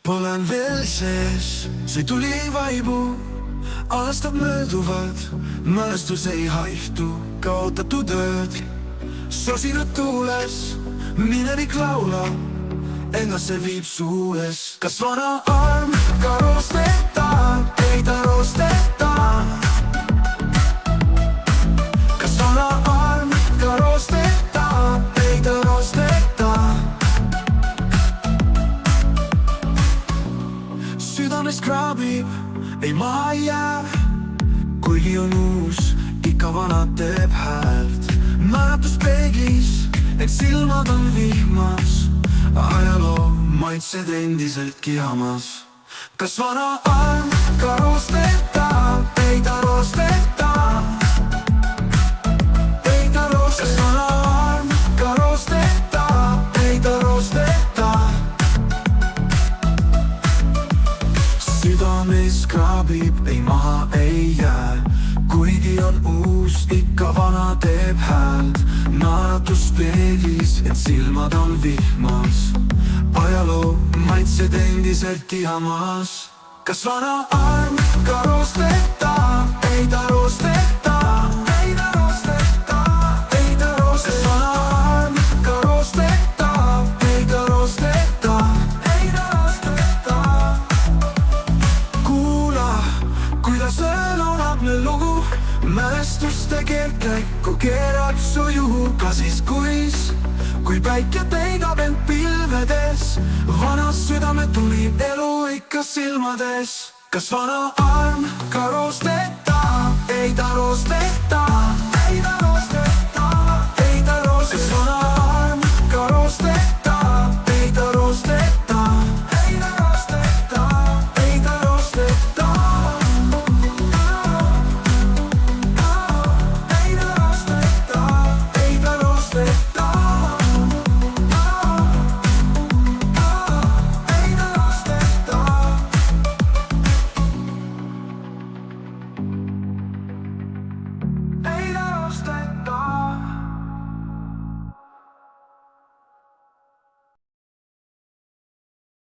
Olen veel sees, see tuli ei vaibu, aastad mööduvad, mälestus ei haihtu, kaotatud ööd, sosinad tuules, minevik laulab, endasse viib suues. Kas vana arm ka roosteta, ei ta roosteta? Kas vana arm ka roosteta, ei ta roosteta? Südames kraabib, ei maha ei jää, kuigi on uus, ikka vana teeb häält. Naeratus peeglis, et silmad on vihmas, ajaloo maitsed endiselt kihamas. Kas vana arm ka roosteta, ei ta roosteta? Ei ta roosteta. Kas vana arm ka roosteta, ei ta roosteta? Südames kraabib, ei maha ei jää, kuigi on uus, ikka vana teeb häält. Naeratus peeglis, et silmad on vihmas, ajaloo maitsed endiselt tihamas. Kas vana arm ka roosteta, ei ta roosteta? Ei ta roosteta, ei ta roosteta. Kas vana arm ka roosteta, ei ta roosteta? Ei ta roosteta. Kuula, kuidas laulab me lugu, mälestuste keelt käiku keerab su juhu. Ka siis kui päike peidab end pilvedes, vana südame tuli elu ikka silmades. Kas vana arm ka roosteta, ei ta roosteta?